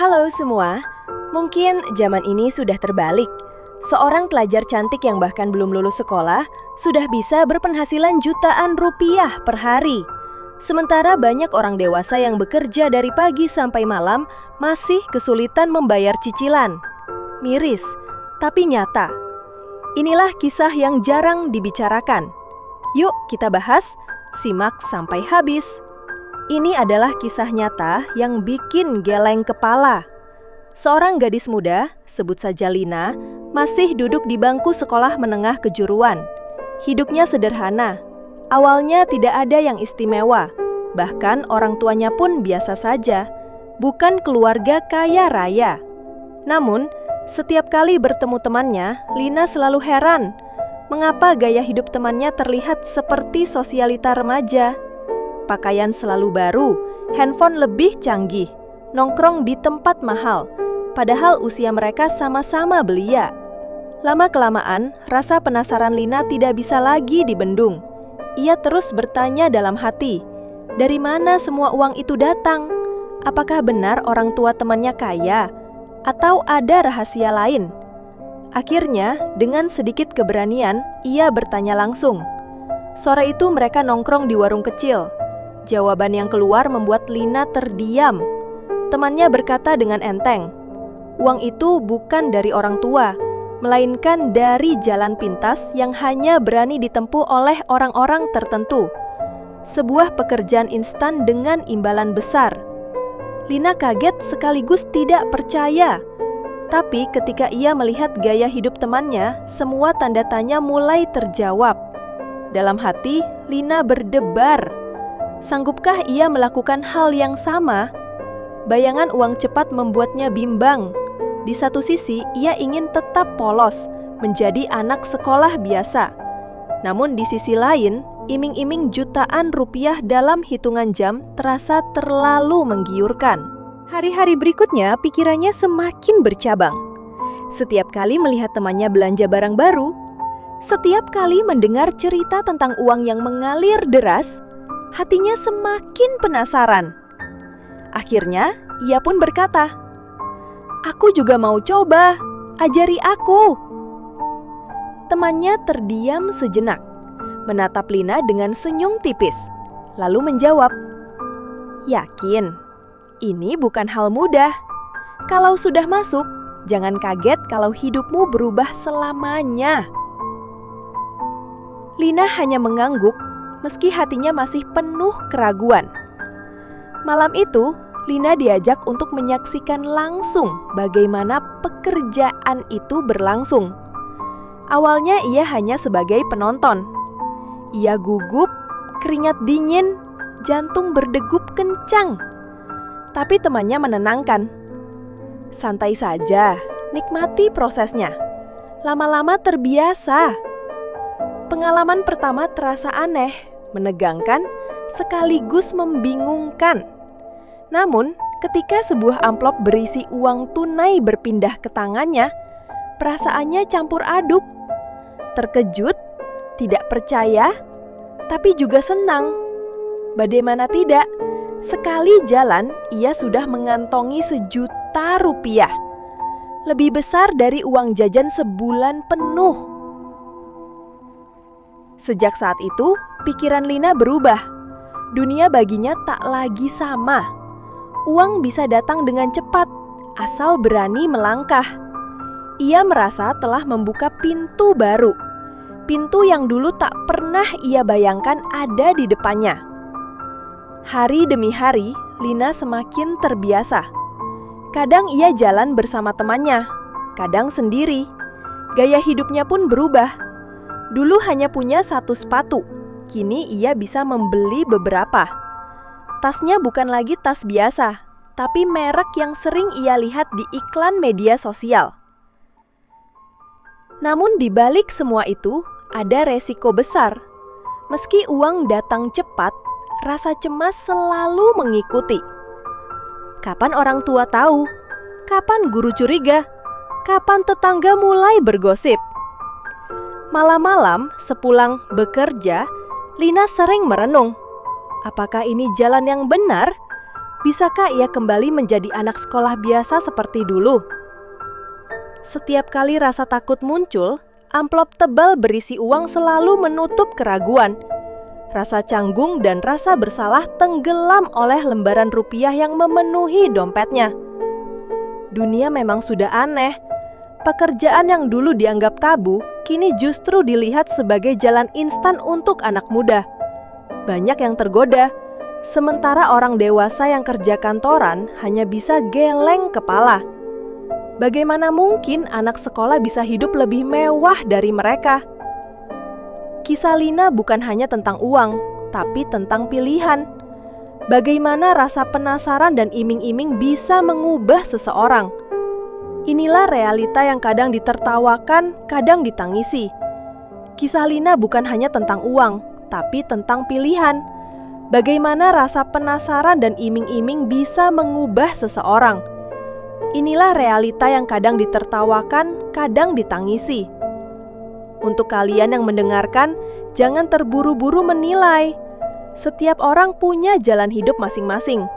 Halo semua, mungkin zaman ini sudah terbalik. Seorang pelajar cantik yang bahkan belum lulus sekolah sudah bisa berpenghasilan jutaan rupiah per hari. Sementara banyak orang dewasa yang bekerja dari pagi sampai malam masih kesulitan membayar cicilan. Miris, tapi nyata. Inilah kisah yang jarang dibicarakan. Yuk kita bahas, simak sampai habis. Ini adalah kisah nyata yang bikin geleng kepala. Seorang gadis muda, sebut saja Lina, masih duduk di bangku sekolah menengah kejuruan. Hidupnya sederhana. Awalnya tidak ada yang istimewa. Bahkan orang tuanya pun biasa saja. Bukan keluarga kaya raya. Namun, setiap kali bertemu temannya, Lina selalu heran. Mengapa gaya hidup temannya terlihat seperti sosialita remaja? Pakaian selalu baru, handphone lebih canggih, nongkrong di tempat mahal, padahal usia mereka sama-sama belia. Lama-kelamaan, rasa penasaran Lina tidak bisa lagi dibendung. Ia terus bertanya dalam hati, dari mana semua uang itu datang? Apakah benar orang tua temannya kaya? Atau ada rahasia lain? Akhirnya, dengan sedikit keberanian, ia bertanya langsung. Sore itu mereka nongkrong di warung kecil. Jawaban yang keluar membuat Lina terdiam. Temannya berkata dengan enteng, uang itu bukan dari orang tua, melainkan dari jalan pintas yang hanya berani ditempuh oleh orang-orang tertentu. Sebuah pekerjaan instan dengan imbalan besar. Lina kaget sekaligus tidak percaya. Tapi ketika ia melihat gaya hidup temannya, semua tanda tanya mulai terjawab. Dalam hati, Lina berdebar. Sanggupkah ia melakukan hal yang sama? Bayangan uang cepat membuatnya bimbang. Di satu sisi, ia ingin tetap polos, menjadi anak sekolah biasa. Namun di sisi lain, iming-iming jutaan rupiah dalam hitungan jam terasa terlalu menggiurkan. Hari-hari berikutnya, pikirannya semakin bercabang. Setiap kali melihat temannya belanja barang baru, setiap kali mendengar cerita tentang uang yang mengalir deras, hatinya semakin penasaran. Akhirnya, ia pun berkata, "Aku juga mau coba, ajari aku." Temannya terdiam sejenak, menatap Lina dengan senyum tipis, lalu menjawab, "Yakin, ini bukan hal mudah. Kalau sudah masuk, jangan kaget kalau hidupmu berubah selamanya." Lina hanya mengangguk, meski hatinya masih penuh keraguan. Malam itu, Lina diajak untuk menyaksikan langsung bagaimana pekerjaan itu berlangsung. Awalnya ia hanya sebagai penonton. Ia gugup, keringat dingin, jantung berdegup kencang. Tapi temannya menenangkan. Santai saja, nikmati prosesnya. Lama-lama terbiasa. Pengalaman pertama terasa aneh, menegangkan, sekaligus membingungkan. Namun, ketika sebuah amplop berisi uang tunai berpindah ke tangannya, perasaannya campur aduk. Terkejut, tidak percaya, tapi juga senang. Bagaimana tidak, sekali jalan ia sudah mengantongi 1.000.000 rupiah. Lebih besar dari uang jajan sebulan penuh. Sejak saat itu, pikiran Lina berubah. Dunia baginya tak lagi sama. Uang bisa datang dengan cepat, asal berani melangkah. Ia merasa telah membuka pintu baru. Pintu yang dulu tak pernah ia bayangkan ada di depannya. Hari demi hari, Lina semakin terbiasa. Kadang ia jalan bersama temannya, kadang sendiri. Gaya hidupnya pun berubah. Dulu hanya punya 1 sepatu, kini ia bisa membeli beberapa. Tasnya bukan lagi tas biasa, tapi merek yang sering ia lihat di iklan media sosial. Namun di balik semua itu, ada resiko besar. Meski uang datang cepat, rasa cemas selalu mengikuti. Kapan orang tua tahu? Kapan guru curiga? Kapan tetangga mulai bergosip? Malam-malam, sepulang bekerja, Lina sering merenung. Apakah ini jalan yang benar? Bisakah ia kembali menjadi anak sekolah biasa seperti dulu? Setiap kali rasa takut muncul, amplop tebal berisi uang selalu menutup keraguan. Rasa canggung dan rasa bersalah tenggelam oleh lembaran rupiah yang memenuhi dompetnya. Dunia memang sudah aneh. Pekerjaan yang dulu dianggap tabu, kini justru dilihat sebagai jalan instan untuk anak muda. Banyak yang tergoda, sementara orang dewasa yang kerja kantoran hanya bisa geleng kepala. Bagaimana mungkin anak sekolah bisa hidup lebih mewah dari mereka? Kisah Lina bukan hanya tentang uang, tapi tentang pilihan. Bagaimana rasa penasaran dan iming-iming bisa mengubah seseorang. Inilah realita yang kadang ditertawakan, kadang ditangisi. Kisah Lina bukan hanya tentang uang, tapi tentang pilihan. Bagaimana rasa penasaran dan iming-iming bisa mengubah seseorang. Inilah realita yang kadang ditertawakan, kadang ditangisi. Untuk kalian yang mendengarkan, jangan terburu-buru menilai. Setiap orang punya jalan hidup masing-masing.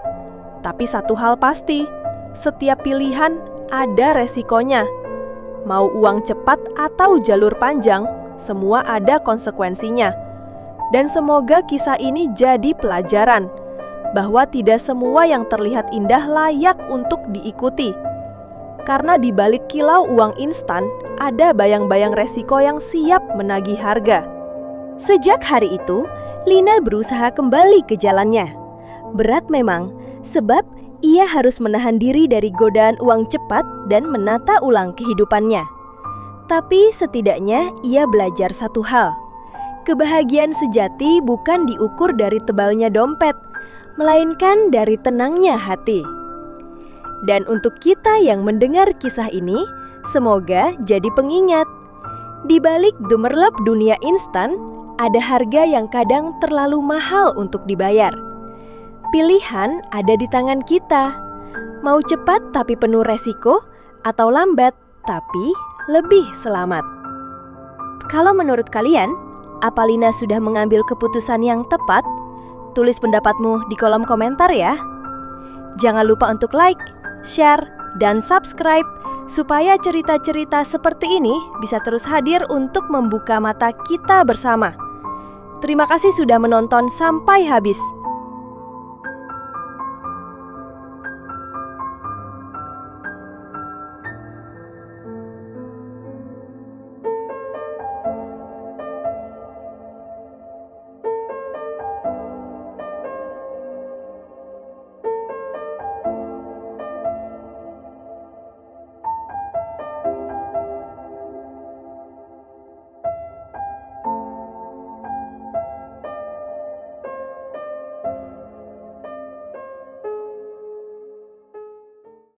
Tapi satu hal pasti, setiap pilihan ada resikonya. Mau uang cepat atau jalur panjang, semua ada konsekuensinya. Dan semoga kisah ini jadi pelajaran bahwa tidak semua yang terlihat indah layak untuk diikuti. Karena di balik kilau uang instan, ada bayang-bayang resiko yang siap menagih harga. Sejak hari itu, Lina berusaha kembali ke jalannya. Berat memang, sebab ia harus menahan diri dari godaan uang cepat dan menata ulang kehidupannya. Tapi setidaknya ia belajar satu hal. Kebahagiaan sejati bukan diukur dari tebalnya dompet, melainkan dari tenangnya hati. Dan untuk kita yang mendengar kisah ini, semoga jadi pengingat. Di balik gemerlap dunia instan, ada harga yang kadang terlalu mahal untuk dibayar. Pilihan ada di tangan kita. Mau cepat tapi penuh resiko, atau lambat tapi lebih selamat. Kalau menurut kalian, apa Lina sudah mengambil keputusan yang tepat? Tulis pendapatmu di kolom komentar ya. Jangan lupa untuk like, share, dan subscribe supaya cerita-cerita seperti ini bisa terus hadir untuk membuka mata kita bersama. Terima kasih sudah menonton sampai habis.